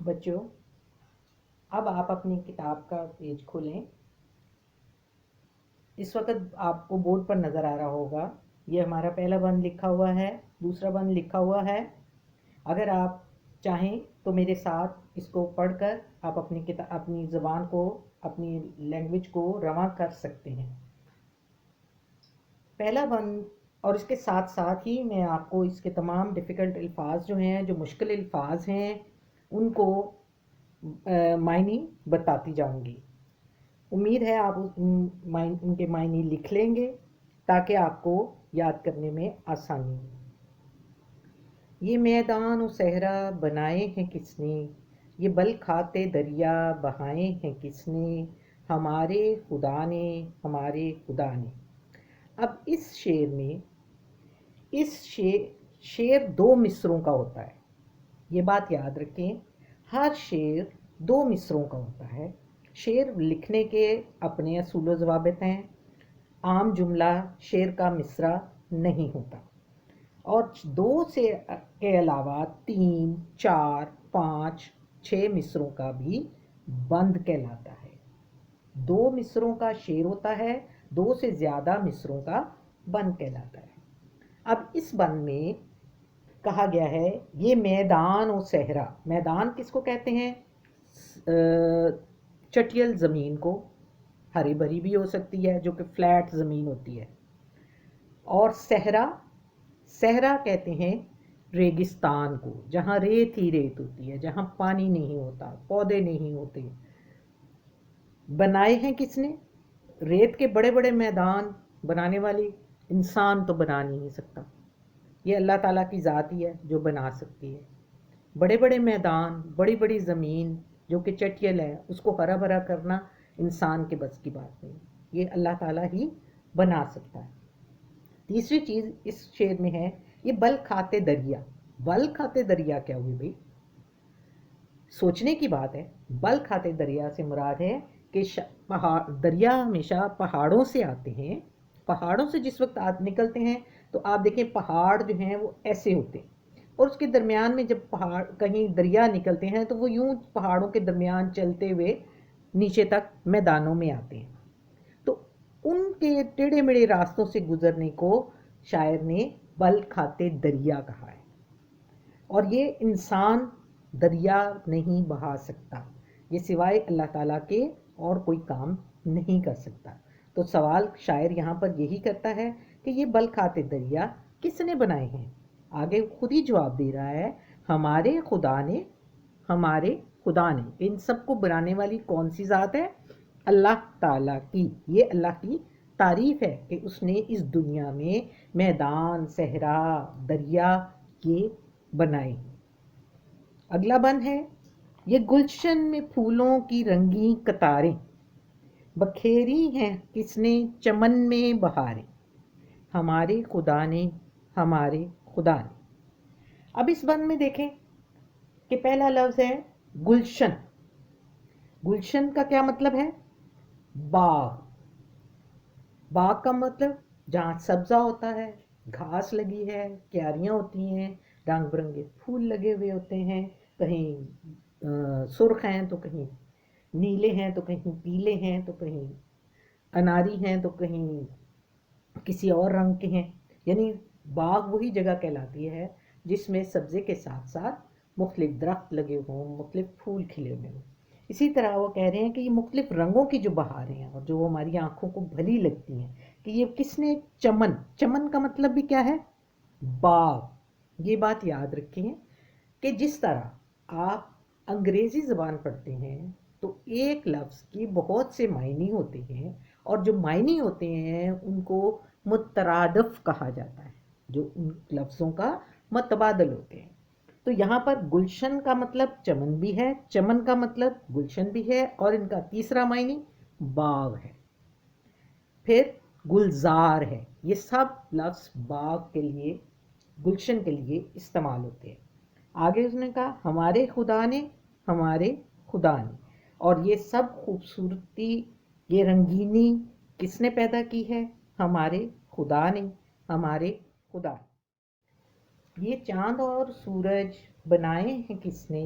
بچوں، اب آپ اپنی کتاب کا پیج کھولیں۔ اس وقت آپ کو بورڈ پر نظر آ رہا ہوگا، یہ ہمارا پہلا بند لکھا ہوا ہے، دوسرا بند لکھا ہوا ہے۔ اگر آپ چاہیں تو میرے ساتھ اس کو پڑھ کر آپ اپنی زبان کو، اپنی لینگویج کو رواں کر سکتے ہیں۔ پہلا بند، اور اس کے ساتھ ساتھ ہی میں آپ کو اس کے تمام ڈیفیکلٹ الفاظ جو ہیں، جو مشکل الفاظ ہیں، ان کو معنی بتاتی جاؤں گی۔ امید ہے آپ ان کے معنی لکھ لیں گے تاکہ آپ کو یاد کرنے میں آسانی ہو۔ یہ میدان و صحرا بنائے ہیں کس نے، یہ بل کھاتے دریا بہائے ہیں کس نے، ہمارے خدا نے، ہمارے خدا نے۔ اب اس شعر میں شعر دو مصروں کا ہوتا ہے، یہ بات یاد رکھیں۔ ہر شعر دو مصروں کا ہوتا ہے۔ شعر لکھنے کے اپنے اصول و ضوابط ہیں۔ عام جملہ شعر کا مصرع نہیں ہوتا، اور دو سے کے علاوہ 3، 4، 5، 6 مصروں کا بھی بند کہلاتا ہے۔ دو مصروں کا شعر ہوتا ہے، دو سے زیادہ مصروں کا بند کہلاتا ہے۔ اب اس بند میں کہا گیا ہے یہ میدان و صحرا۔ میدان کس کو کہتے ہیں؟ چٹیل زمین کو، ہری بھری بھی ہو سکتی ہے جو کہ فلیٹ زمین ہوتی ہے۔ اور صحرا کہتے ہیں ریگستان کو، جہاں ریت ہی ریت ہوتی ہے، جہاں پانی نہیں ہوتا، پودے نہیں ہوتے۔ بنائے ہیں کس نے؟ ریت کے بڑے بڑے میدان بنانے والی انسان تو بنا نہیں سکتا، یہ اللہ تعالیٰ کی ذات ہی ہے جو بنا سکتی ہے۔ بڑے بڑے میدان، بڑی بڑی زمین جو کہ چٹیل ہے، اس کو ہرا بھرا کرنا انسان کے بس کی بات نہیں، یہ اللہ تعالیٰ ہی بنا سکتا ہے۔ تیسری چیز اس شعر میں ہے یہ بل کھاتے دریا۔ بل کھاتے دریا کیا ہوئی بھائی؟ سوچنے کی بات ہے۔ بل کھاتے دریا سے مراد ہے کہ دریا ہمیشہ پہاڑوں سے آتے ہیں۔ پہاڑوں سے جس وقت نکلتے ہیں تو آپ دیکھیں پہاڑ جو ہیں وہ ایسے ہوتے ہیں، اور اس کے درمیان میں جب کہیں دریا نکلتے ہیں تو وہ یوں پہاڑوں کے درمیان چلتے ہوئے نیچے تک میدانوں میں آتے ہیں۔ تو ان کے ٹیڑھے میڑھے راستوں سے گزرنے کو شاعر نے بل کھاتے دریا کہا ہے، اور یہ انسان دریا نہیں بہا سکتا، یہ سوائے اللہ تعالیٰ کے اور کوئی کام نہیں کر سکتا۔ تو سوال شاعر یہاں پر یہی کرتا ہے کہ یہ بل کھاتے دریا کس نے بنائے ہیں؟ آگے خود ہی جواب دے رہا ہے، ہمارے خدا نے، ہمارے خدا نے۔ ان سب کو بنانے والی کون سی ذات ہے؟ اللہ تعالیٰ کی۔ یہ اللہ کی تعریف ہے کہ اس نے اس دنیا میں میدان، صحرا، دریا یہ بنائے۔ اگلا بند ہے یہ گلشن میں پھولوں کی رنگین قطاریں بکھیری ہیں کس نے چمن میں بہاریں، ہمارے خدا نے، ہمارے خدا نے۔ اب اس بند میں دیکھیں کہ پہلا لفظ ہے گلشن۔ گلشن کا کیا مطلب ہے؟ باغ۔ باغ کا مطلب جہاں سبزہ ہوتا ہے، گھاس لگی ہے، کیاریاں ہوتی ہیں، رنگ برنگے پھول لگے ہوئے ہوتے ہیں، کہیں سرخ ہیں تو کہیں نیلے ہیں تو کہیں پیلے ہیں تو کہیں اناری ہیں تو کہیں کسی اور رنگ کے ہیں۔ یعنی باغ وہی جگہ کہلاتی ہے جس میں سبزے کے ساتھ ساتھ مختلف درخت لگے ہوں، مختلف پھول کھلے ہوئے ہوں۔ اسی طرح وہ کہہ رہے ہیں کہ یہ مختلف رنگوں کی جو بہاریں ہیں اور جو ہماری آنکھوں کو بھلی لگتی ہیں، کہ یہ کس نے؟ چمن۔ چمن کا مطلب بھی کیا ہے؟ باغ۔ یہ بات یاد رکھیں کہ جس طرح آپ انگریزی زبان پڑھتے ہیں تو ایک لفظ کی بہت سے معنی ہوتے ہیں، اور جو معنی ہوتے ہیں ان کو مترادف کہا جاتا ہے، جو ان لفظوں کا متبادل ہوتے ہیں۔ تو یہاں پر گلشن کا مطلب چمن بھی ہے، چمن کا مطلب گلشن بھی ہے، اور ان کا تیسرا معنی باغ ہے۔ پھر گلزار ہے۔ یہ سب لفظ باغ کے لیے، گلشن کے لیے استعمال ہوتے ہیں۔ آگے اس نے کہا ہمارے خدا نے، ہمارے خدا نے، اور یہ سب خوبصورتی، یہ رنگینی کس نے پیدا کی ہے؟ ہمارے خدا نے، ہمارے خدا نے۔ یہ چاند اور سورج بنائے ہیں کس نے؟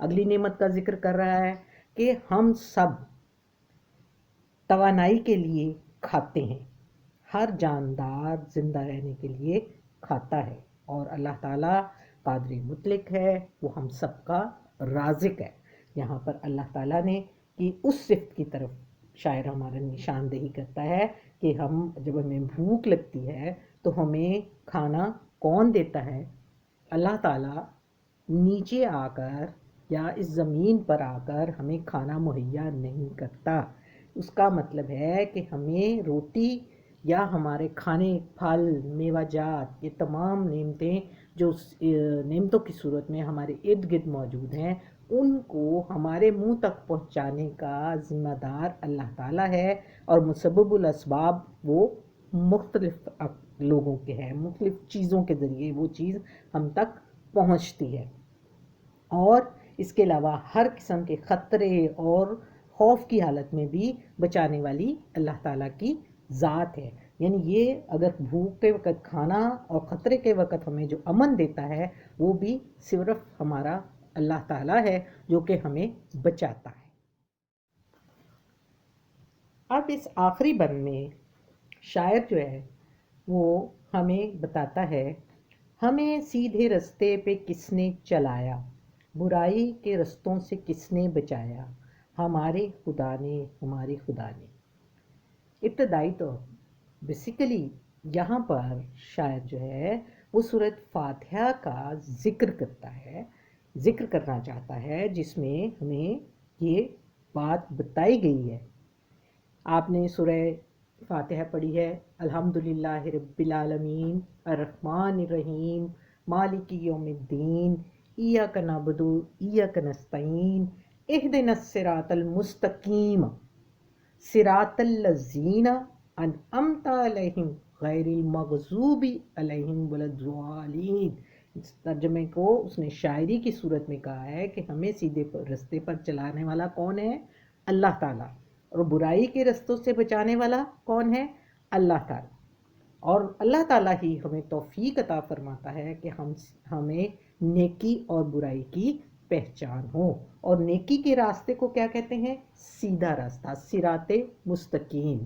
اگلی نعمت کا ذکر کر رہا ہے کہ ہم سب توانائی کے لیے کھاتے ہیں، ہر جاندار زندہ رہنے کے لیے کھاتا ہے، اور اللہ تعالیٰ قادر مطلق ہے، وہ ہم سب کا رازق ہے۔ یہاں پر اللہ تعالیٰ نے کہ اس صفت کی طرف شاعر ہمارا نشاندہی کرتا ہے کہ جب ہمیں بھوک لگتی ہے تو ہمیں کھانا کون دیتا ہے؟ اللہ تعالیٰ نیچے آ کر یا اس زمین پر آ کر ہمیں کھانا مہیا نہیں کرتا۔ اس کا مطلب ہے کہ ہمیں روٹی یا ہمارے کھانے، پھل، میوہ جات، یہ تمام نعمتیں جو نعمتوں کی صورت میں ہمارے ارد گرد موجود ہیں، ان کو ہمارے منہ تک پہنچانے کا ذمہ دار اللہ تعالیٰ ہے، اور مسبب الاسباب وہ مختلف لوگوں کے ہیں، مختلف چیزوں کے ذریعے وہ چیز ہم تک پہنچتی ہے۔ اور اس کے علاوہ ہر قسم کے خطرے اور خوف کی حالت میں بھی بچانے والی اللہ تعالیٰ کی ذات ہے۔ یعنی یہ اگر بھوک کے وقت کھانا اور خطرے کے وقت ہمیں جو امن دیتا ہے، وہ بھی صرف ہمارا اللہ تعالیٰ ہے جو کہ ہمیں بچاتا ہے۔ اب اس آخری بند میں شاعر جو ہے وہ ہمیں بتاتا ہے، ہمیں سیدھے رستے پہ کس نے چلایا، برائی کے رستوں سے کس نے بچایا، ہمارے خدا نے، ہمارے خدا نے۔ ابتدائی طور بیسیکلی یہاں پر شاعر جو ہے وہ سورۃ فاتحہ کا ذکر کرنا چاہتا ہے، جس میں ہمیں یہ بات بتائی گئی ہے۔ آپ نے سورہ فاتحہ پڑھی ہے، الحمدللہ رب العالمین الرحمن الرحیم مالک یوم الدین ایاک نعبد و ایاک نستعین اہدنا الصراط المستقیم صراط الذین انعمت علیہم غیر المغضوب علیہم ولا الضالین۔ اس ترجمے کو اس نے شاعری کی صورت میں کہا ہے کہ ہمیں سیدھے رستے پر چلانے والا کون ہے؟ اللہ تعالیٰ، اور برائی کے رستوں سے بچانے والا کون ہے؟ اللہ تعالیٰ۔ اور اللہ تعالیٰ ہی ہمیں توفیق عطا فرماتا ہے کہ ہمیں نیکی اور برائی کی پہچان ہو، اور نیکی کے راستے کو کیا کہتے ہیں؟ سیدھا راستہ، صراط مستقیم۔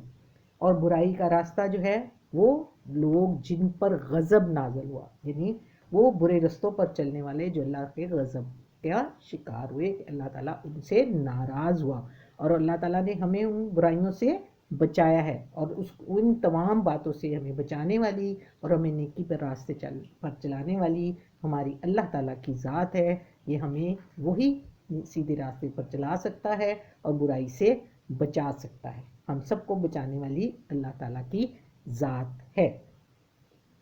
اور برائی کا راستہ جو ہے وہ لوگ جن پر غضب نازل ہوا، یعنی وہ برے رستوں پر چلنے والے جو اللہ کے غضب کا شکار ہوئے، کہ اللہ تعالیٰ ان سے ناراض ہوا، اور اللہ تعالیٰ نے ہمیں ان برائیوں سے بچایا ہے، اور ان تمام باتوں سے ہمیں بچانے والی اور ہمیں نیکی پر راستے پر چلانے والی ہماری اللہ تعالیٰ کی ذات ہے۔ یہ ہمیں وہی سیدھے راستے پر چلا سکتا ہے اور برائی سے بچا سکتا ہے۔ ہم سب کو بچانے والی اللہ تعالیٰ کی ذات ہے۔